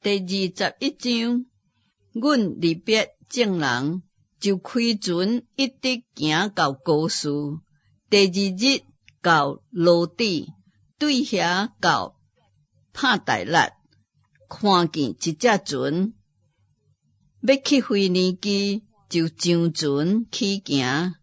第21章，阮离别众人，就开船一直行到高苏。第2日到罗底，对遐到帕代勒，看见一只船，要去腓尼基，就上船去行。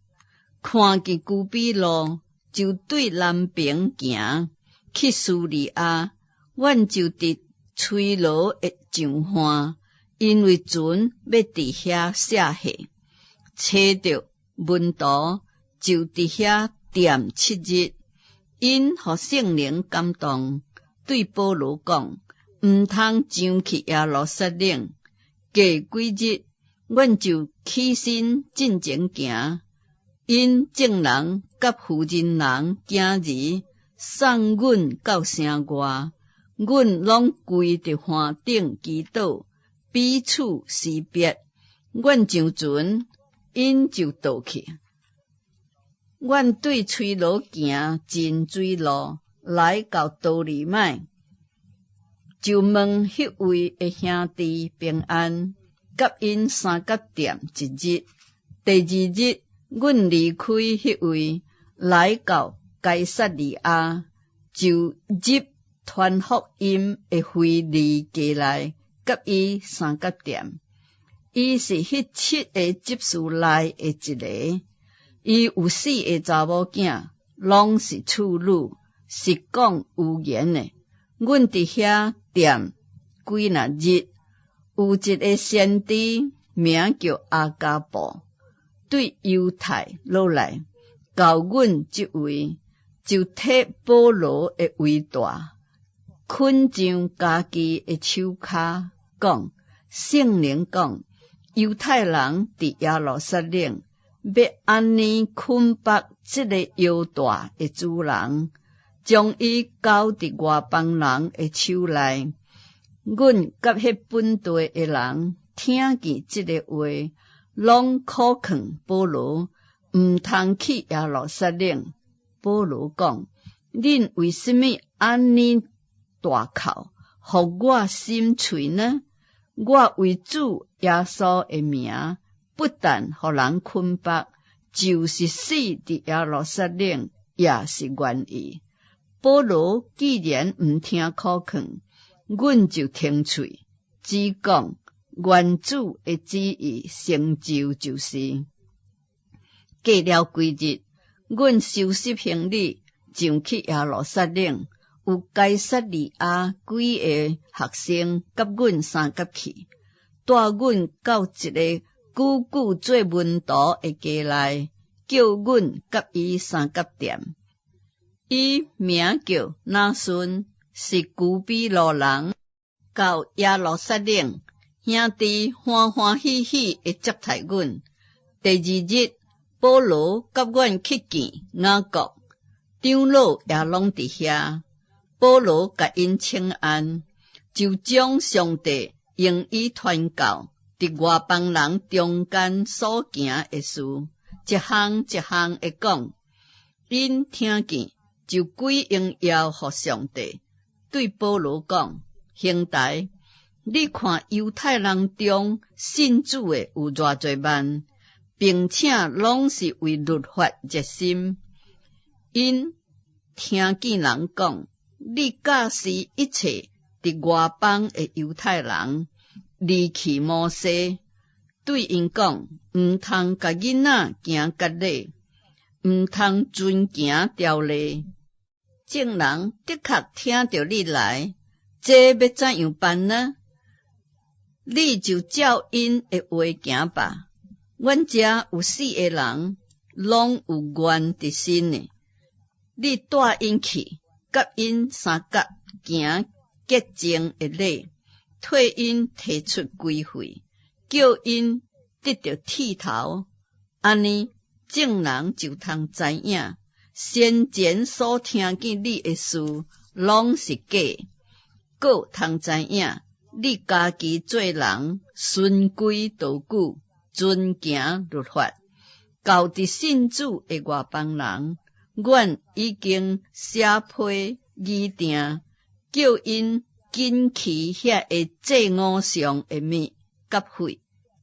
看见居比路，就对南边行，去苏利亚。阮就伫吹罗的上岸，因为船要伫遐卸货，找着门徒，就伫遐踮7日。因互圣灵感动，对保罗讲，毋通上去耶路撒冷。过几日，阮就起身进前行。因众人甲妇人人囝儿送阮到城外，阮拢跪伫岸顶祈祷，彼此识别。阮上船，因就倒去。阮对吹罗行真水路，来到多利麦，就问迄位的兄弟平安，甲因3角点1日。第2日，阮离开迄位，来到该撒利亚，就入传福音的腓尼基内，甲伊3角点。伊是迄7个执事内的一个。伊有4个查某囝，拢是处女，是讲语言的。阮伫遐踮几若日，有一个先知，名叫阿加布，对犹太落来，交阮即位，就摕保罗的围带，捆上家己的手骹，讲圣灵讲，犹太人伫耶路撒冷要安尼捆绑即个腰带的主人，将伊交伫外邦人的手内。阮甲迄本地的人听见即个话，拢苦劝保罗毋通去耶路撒冷。保罗讲：恁为什么安尼大哭，互我心碎呢？我为主耶稣的名，不但互人捆绑，就是死伫耶路撒冷也是愿意。保罗既然毋听苦劝，阮就停喙，只讲愿主的旨意成就就是。过了几日，阮收拾行李，上去耶路撒冷，有该撒利亚几个学生甲阮3角去，带阮到一个久久做门徒的家内，叫阮甲伊3角点。伊名叫拿顺，是居比路人。到耶路撒冷，兄弟欢欢喜喜的接待阮。第2日，保罗甲阮去见雅各，长老也拢伫遐。保罗甲因请安，就将上帝用伊传教伫外邦人中间所行的事，一项一项的讲。因听见，就归荣耀互上帝，对保罗讲：兄弟，你看犹太人中信主的有偌侪万，并且拢是为律法热心。因听见人讲，你假使一切伫外邦的犹太人离弃摩西，对因讲，毋通甲囡仔行割礼，毋通遵行条例。众人的确听着你来，这要怎样办呢？你就照因的话行吧。阮遮有4个人，拢有愿伫心的。你带因去，甲因3角行洁净的礼，替因提出规费，叫因得到剃头。安尼，众人就通知影，先前所听见你的事，拢是假。搁通知影，你家己做人，循规蹈矩，遵行律法。交伫信主的外邦人，阮已经写批议定，叫因紧去遐个祭偶像的物甲血，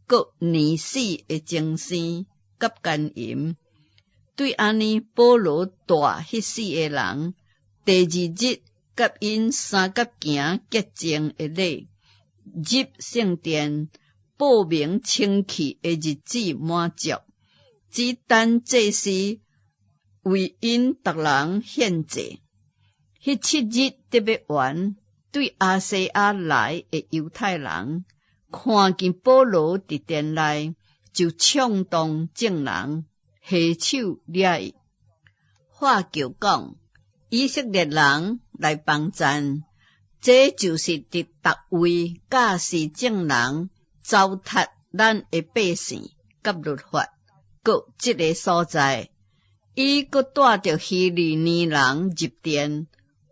佮年死的精神甲奸淫。对安尼，保罗带迄4个人，第2日甲因三角行洁净的礼，入圣殿，报名清气的日子满足，只等祭司为因逐人献祭。迄7日特别完，对亚细亚来的犹太人，看见保罗伫殿内，就冲动众人，下手掠伊。话就讲，以色列人来帮赞，这就是伫逐位教示众人糟蹋咱的百姓甲律法。搁即个所在，伊搁带着希利尼人入殿，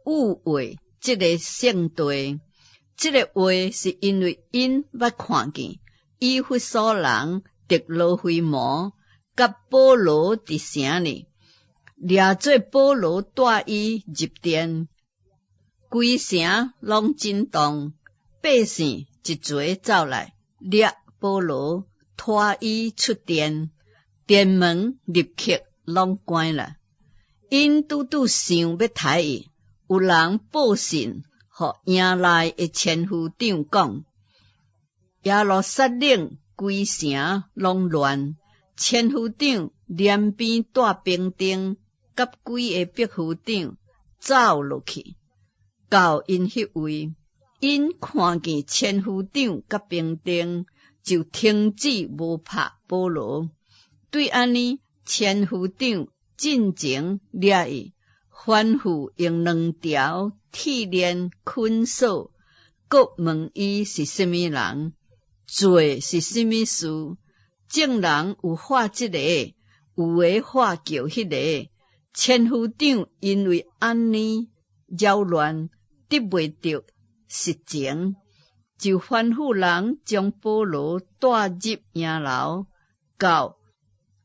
误会即个圣地。即个话是因为因捌看见以弗所人特罗菲摩甲保罗伫城里，掠做保罗带伊入殿，规城拢震动，百姓一齐走来掠保罗，拖伊出殿，殿门立刻拢关了。因拄想要杀伊，有人报信互营内的千夫长讲，耶路撒冷规城拢乱，千夫长连边带兵丁甲几个百夫长走落去，到因迄位，因看见千夫长甲兵丁，就停止无拍保罗。对安尼，千夫长进前掠伊，吩咐用2条铁链捆锁，搁问伊是甚物人，做是甚物事。众人有喊即个，有的喊叫迄个。千夫长因为安尼扰乱，得袂着实情，就吩咐人将保罗带入营楼，到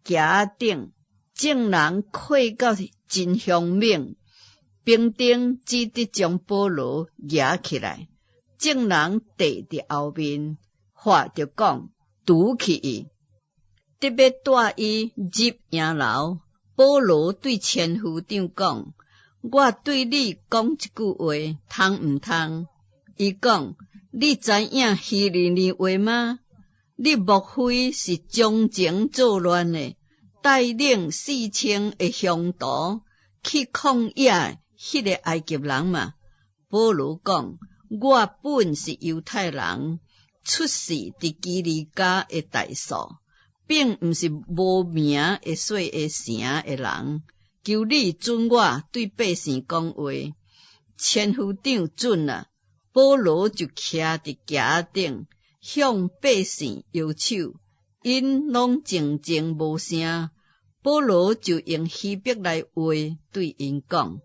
埕顶。众人跪到真凶猛，兵丁只得将保罗举起来。众人伫伫后面，话着讲堵起伊，得要带伊入营楼。保罗对千夫长讲：“我对你讲一句话，通毋通？”伊讲：“你知影希利尼话吗？你莫非是将前作乱的，带领4000的凶徒去抗压迄个埃及人嘛？”保罗讲：“我本是犹太人，出世伫基利家的大数，并毋是无名的小的城的人。求你准我对百姓讲话。”千夫长准了，保罗就徛伫埕顶，向百姓摇手，因拢静静无声。保罗就用希伯来话对因讲。